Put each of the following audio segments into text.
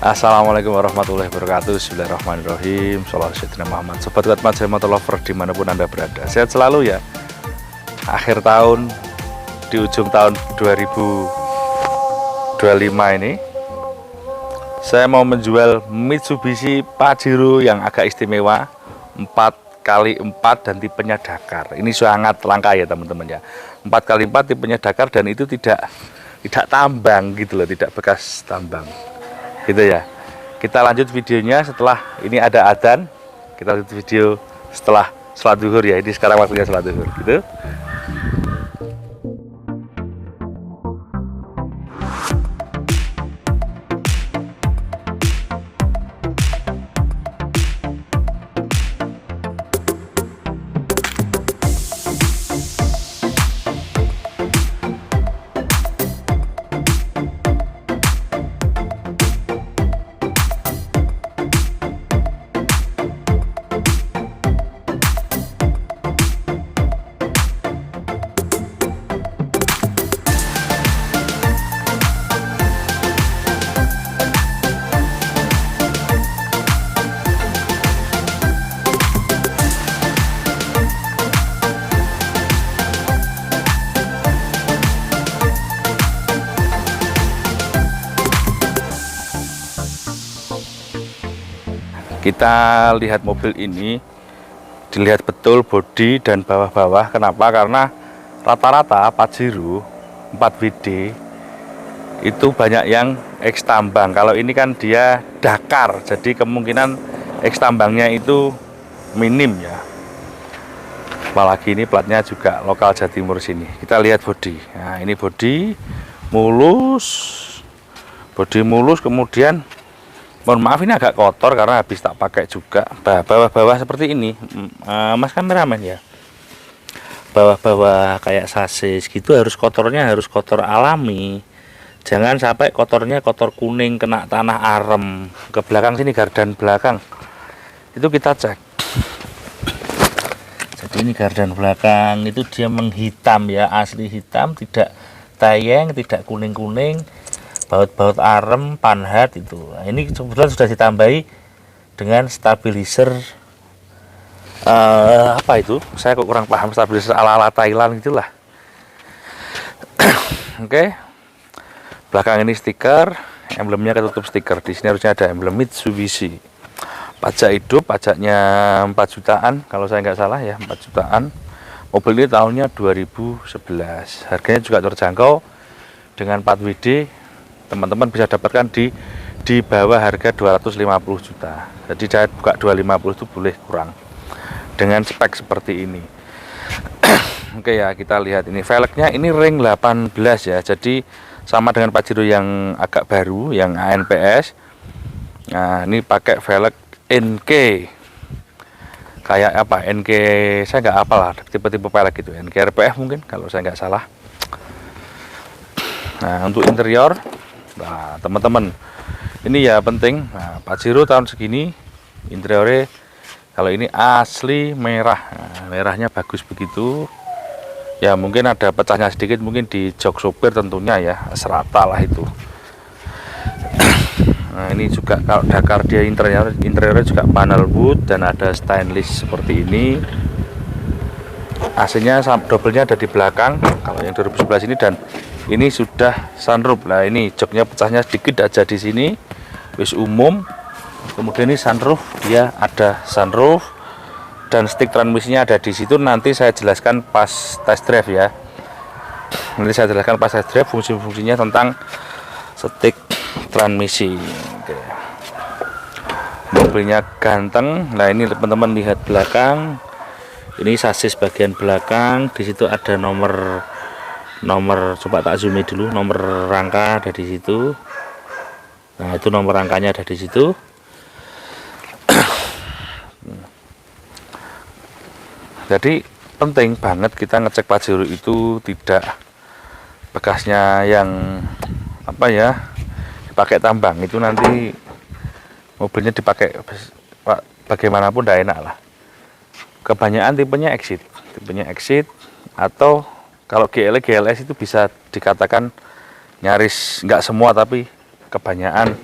Assalamualaikum warahmatullahi wabarakatuh. Bismillahirrahmanirrahim. Shallallahu alaihi Muhammad. Sobat Kuat Mas motor lover dimanapun Anda berada, sehat selalu ya. Akhir tahun, di ujung tahun 2025 ini, saya mau menjual Mitsubishi Pajero yang agak istimewa, 4x4 dan tipenya Dakar. Ini sangat langka ya teman-teman ya. 4x4 tipenya Dakar dan itu tidak tambang gitu loh, tidak bekas tambang. Gitu ya. Kita lanjut videonya setelah ini ada adzan. Kita lanjut video setelah sholat zuhur ya. Ini sekarang waktunya sholat zuhur gitu. Kita lihat mobil ini, dilihat betul bodi dan bawah-bawah. Kenapa? Karena rata-rata Pajero 4WD itu banyak yang X tambang. Kalau ini kan dia Dakar, jadi kemungkinan X tambangnya itu minim ya. Apalagi ini platnya juga lokal Jawa Timur sini. Kita lihat bodi. Nah, ini bodi mulus, kemudian mohon maaf ini agak kotor karena habis tak pakai juga. Bawah-bawah seperti ini, Mas kameramen ya. Bawah-bawah kayak sasis gitu harus kotornya harus kotor alami. Jangan sampai kotornya kotor kuning kena tanah arem. Ke belakang sini gardan belakang. Itu kita cek. Jadi ini gardan belakang itu dia menghitam ya, asli hitam, tidak tayeng, tidak kuning-kuning. Baut-baut arem, panhat itu. Nah, ini kebetulan sudah ditambahi dengan stabilizer apa itu? Saya kok kurang paham, stabilizer ala-ala Thailand gitulah. Oke. Belakang ini stiker, emblemnya ketutup stiker. Di sini harusnya ada emblem Mitsubishi. Pajak hidup, pajaknya 4 jutaan kalau saya nggak salah ya, 4 jutaan. Mobil ini tahunnya 2011. Harganya juga terjangkau dengan 4WD. Teman-teman bisa dapatkan di bawah harga 250 juta. Jadi saya buka 250 itu boleh kurang dengan spek seperti ini. Oke ya, kita lihat ini velgnya, ini ring 18 ya, jadi sama dengan Pajero yang agak baru yang ANPS. Nah, ini pakai velg NK kayak apa, NK saya nggak hafal lah tipe-tipe velg itu, NK RPF mungkin kalau saya nggak salah. Nah, untuk interior, nah teman-teman ini ya penting. Nah, Pajero tahun segini interiornya kalau ini asli merah. Nah, merahnya bagus begitu ya, mungkin ada pecahnya sedikit mungkin di jok sopir tentunya ya, serata lah itu. Nah, ini juga kalau Dakar dia interiornya juga panel wood dan ada stainless seperti ini. AC-nya double-nya ada di belakang kalau yang 2011 ini, dan ini sudah sunroof. Nah, ini joknya pecahnya sedikit aja di sini, wis umum. Kemudian ini sunroof, dia ada sunroof dan stick transmisinya ada di situ. Nanti saya jelaskan pas test drive ya. Nanti saya jelaskan pas test drive fungsi-fungsinya tentang stick transmisi. Oke. Mobilnya ganteng. Nah, ini teman-teman lihat belakang. Ini sasis bagian belakang, di situ ada nomor coba tak zoom dulu, nomor rangka ada di situ. Nah, itu nomor rangkanya ada di situ. Jadi penting banget kita ngecek Pajero itu tidak bekasnya yang apa ya, dipakai tambang. Itu nanti mobilnya dipakai bagaimanapun tidak enak lah. Kebanyakan tipenya exit atau kalau GLS itu bisa dikatakan nyaris nggak semua, tapi kebanyakan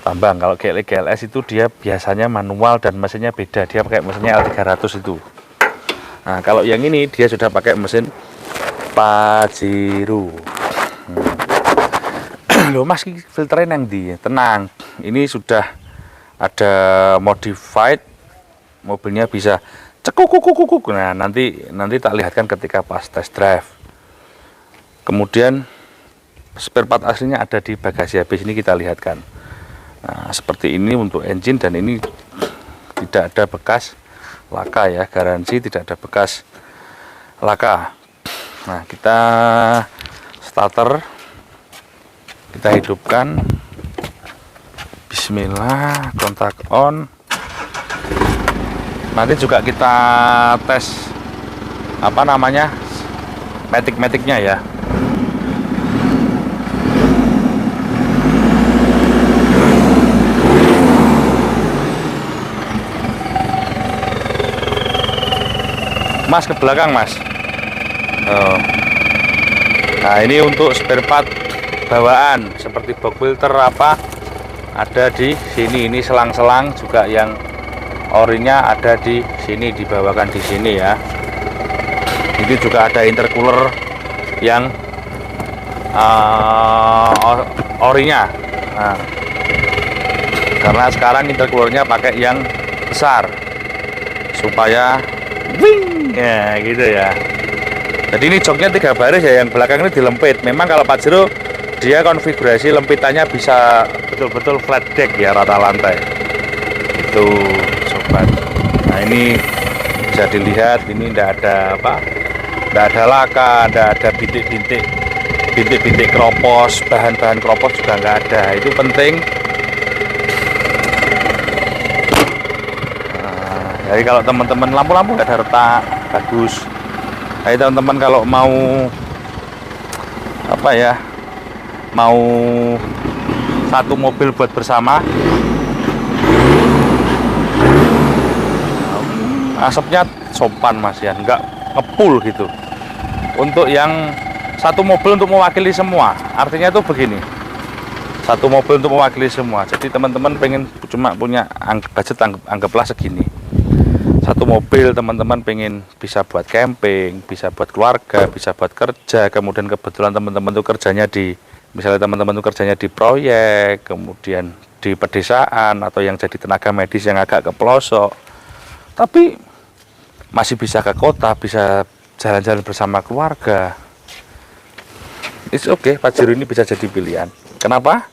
tambang. Kalau GLS itu dia biasanya manual dan mesinnya beda, dia pakai mesinnya L300 itu. Nah kalau yang ini dia sudah pakai mesin Pajero. Loh mas, filternya yang di tenang, ini sudah ada modified, mobilnya bisa cekuk. Nah nanti tak lihatkan ketika pas test drive. Kemudian spare part aslinya ada di bagasi habis, ini kita lihatkan. Nah, seperti ini untuk engine, dan ini tidak ada bekas laka ya, garansi tidak ada bekas laka. Nah kita starter, kita hidupkan, bismillah, kontak on. Nanti juga kita tes apa namanya, matic-maticnya ya. Mas ke belakang mas. Oh. Nah ini untuk spare part bawaan seperti box filter apa ada di sini. Ini selang-selang juga yang orinya ada di sini, dibawakan di sini ya. Ini juga ada intercooler yang orinya. Nah, karena sekarang intercoolernya pakai yang besar supaya wing ya gitu ya. Jadi ini joknya 3 baris ya, yang belakang ini dilempit. Memang kalau Pajero dia konfigurasi lempitannya bisa betul-betul flat deck ya, rata lantai itu sobat. Nah ini bisa dilihat, ini tidak ada apa, tidak ada laka, tidak ada bintik keropos, bahan-bahan keropos juga nggak ada. Itu penting. Nah, jadi kalau teman-teman lampu-lampu nggak ada retak, bagus. Jadi teman-teman kalau mau apa ya, mau satu mobil buat bersama, asapnya sopan mas ya, nggak ngepul gitu. Untuk yang satu mobil untuk mewakili semua, artinya itu begini, satu mobil untuk mewakili semua. Jadi teman-teman pengen cuma punya budget, anggaplah segini, satu mobil teman-teman pengen bisa buat camping, bisa buat keluarga, bisa buat kerja. Kemudian kebetulan teman-teman tuh kerjanya di, misalnya teman-teman tuh kerjanya di proyek, kemudian di pedesaan, atau yang jadi tenaga medis yang agak ke pelosok, tapi masih bisa ke kota, bisa jalan-jalan bersama keluarga. It's okay, Pajero ini bisa jadi pilihan. Kenapa?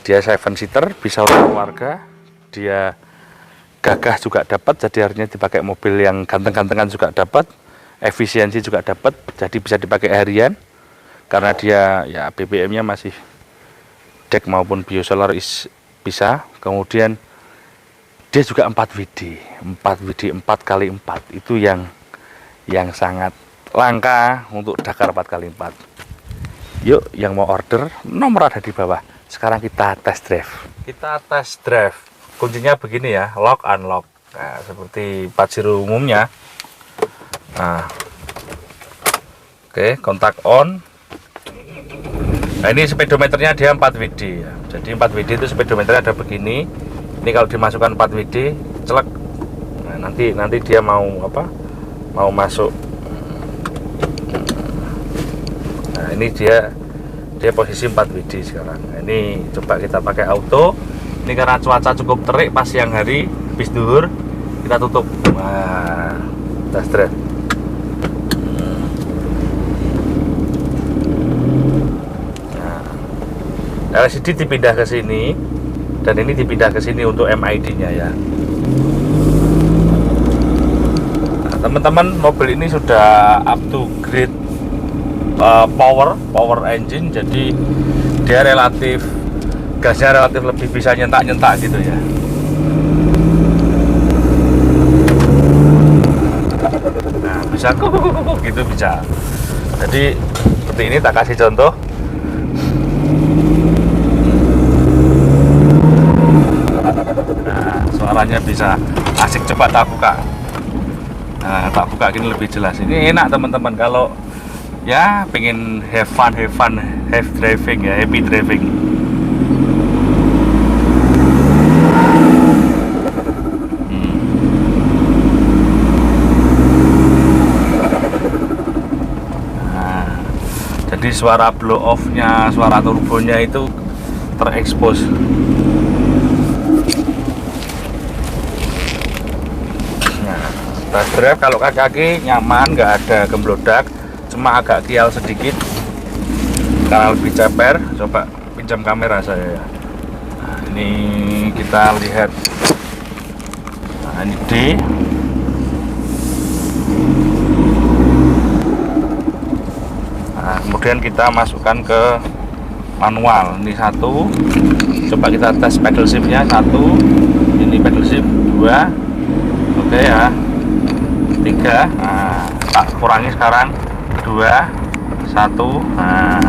Dia 7-seater, bisa untuk keluarga, dia gagah juga dapat, jadi artinya dipakai mobil yang ganteng-gantengan juga dapat, efisiensi juga dapat, jadi bisa dipakai harian karena dia ya BBM-nya masih deck maupun biosolar bisa. Kemudian dia juga 4WD 4x4, itu yang sangat langka untuk Dakar 4x4. Yuk yang mau order, nomor ada di bawah. Sekarang kita test drive. Kuncinya begini ya, lock unlock. Nah, seperti Pajero umumnya. Nah, oke, kontak on. Nah ini speedometernya dia 4WD ya. Jadi 4WD itu speedometernya ada begini. Ini kalau dimasukkan 4WD, celek. Nah, nanti dia mau apa? Mau masuk. Nah ini dia posisi 4WD sekarang. Nah, ini coba kita pakai auto. Ini karena cuaca cukup terik pas siang hari, habis duhur kita tutup. Wah, test drive. Nah, LCD dipindah ke sini, dan ini dipindah ke sini untuk MID-nya ya. Nah, teman-teman, mobil ini sudah up to grade power engine, jadi dia gasnya relatif lebih bisa nyentak gitu ya. Nah bisa kuk gitu bisa. Jadi seperti ini, tak kasih contoh. Nah suaranya bisa asik, coba tak buka. Nah tak buka gini lebih jelas. Ini enak teman-teman kalau ya pengen have driving ya, happy driving. jadi suara blow off nya, suara turbonya itu terekspos. Nah, tas drive kalau kaki-kaki nyaman, nggak ada gemblodak, cuma agak kial sedikit karena lebih ceper. Coba pinjam kamera saya ya. Nah, ini kita lihat. Nah, ini D. Nah, kemudian kita masukkan ke manual. Ini 1. Coba kita tes pedal shiftnya. 1. Ini pedal shift. 2. Oke ya. 3. Nah, tak kurangi sekarang. 2. 1. Nah,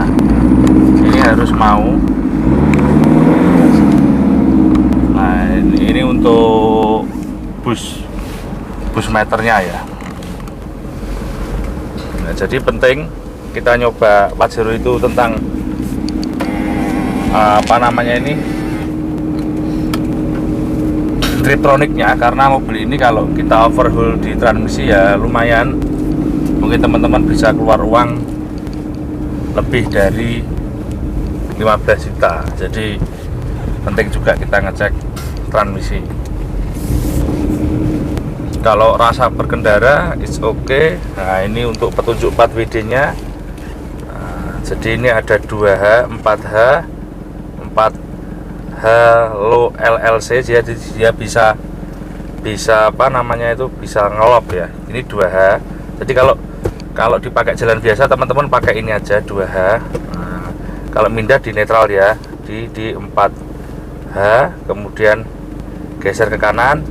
ini harus mau. Nah, ini untuk bus meternya ya. Nah, jadi penting kita nyoba Pajero itu tentang apa namanya ini, Triptroniknya, karena mobil ini kalau kita overhaul di transmisi ya lumayan, mungkin teman-teman bisa keluar uang lebih dari 15 juta. Jadi penting juga kita ngecek transmisi. Kalau rasa berkendara it's okay. Nah, ini untuk petunjuk 4WD nya. Jadi ini ada 2H, 4H, 4H low LLC. Jadi dia bisa apa namanya itu, bisa ngelop ya. Ini 2H. Jadi kalau dipakai jalan biasa teman-teman pakai ini aja 2H. Nah, kalau mindah di netral ya, di 4H, kemudian geser ke kanan.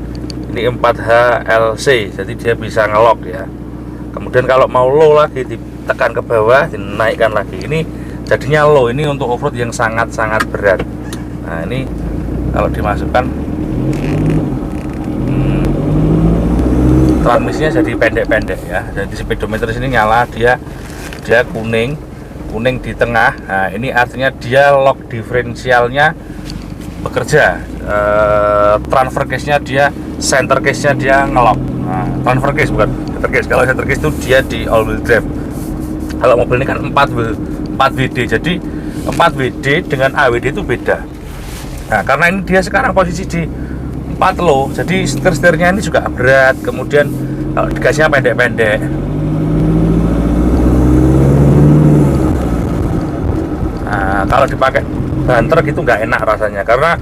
Ini 4H LC, jadi dia bisa ngelok ya. Kemudian kalau mau low lagi ditekan ke bawah, dinaikkan lagi. Ini jadinya low. Ini untuk offroad yang sangat-sangat berat. Nah, ini kalau dimasukkan transmisinya jadi pendek-pendek ya. Jadi speedometer sini nyala, dia kuning di tengah. Nah, ini artinya dia lock diferensialnya bekerja. Transfer case-nya dia, center case-nya dia ngelok. Nah, transfer case bukan center case. Kalau center case itu dia di all wheel drive. Kalau mobil ini kan 4WD. Jadi 4WD dengan AWD itu beda. Nah, karena ini dia sekarang posisi di 4 low, jadi setir-setirnya ini juga berat. Kemudian kalau gasnya pendek-pendek. Nah, kalau dipakai banter gitu nggak enak rasanya, karena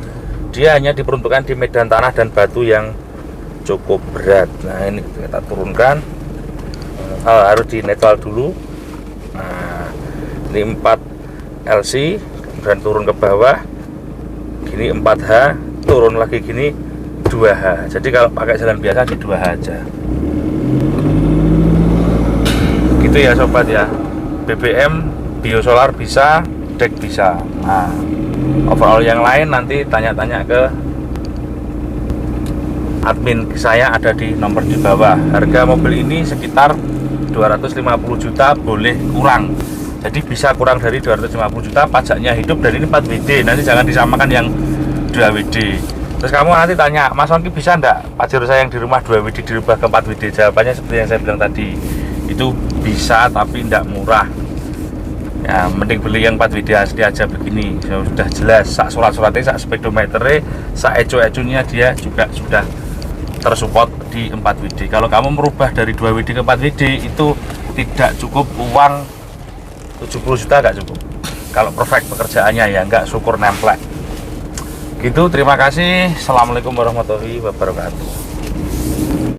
dia hanya diperuntukkan di medan tanah dan batu yang cukup berat. Nah, ini kita turunkan, harus di netral dulu. Nah, ini 4 LC, kemudian turun ke bawah, gini 4H, turun lagi gini 2H. Jadi kalau pakai jalan biasa di 2H aja. Gitu ya sobat ya. BBM, biosolar bisa, deck bisa. Nah, overall yang lain nanti tanya-tanya ke admin saya, ada di nomor di bawah. Harga mobil ini sekitar 250 juta, boleh kurang. Jadi bisa kurang dari 250 juta, pajaknya hidup, dan ini 4WD. Nanti jangan disamakan yang 2WD. Terus kamu nanti tanya, Mas Ongki bisa enggak Pajero saya yang di rumah 2WD dirubah ke 4WD? Jawabannya seperti yang saya bilang tadi, itu bisa tapi enggak murah. Ya, mending beli yang 4WD asli aja begini. Sudah jelas, sak surat-suratnya, sak speedometernya, sak ecu-ecunya dia juga sudah tersupport di 4WD. Kalau kamu merubah dari 2WD ke 4WD itu tidak cukup uang 70 juta, nggak cukup. Kalau perfect pekerjaannya ya, nggak syukur nemplek. Gitu, terima kasih. Assalamualaikum warahmatullahi wabarakatuh.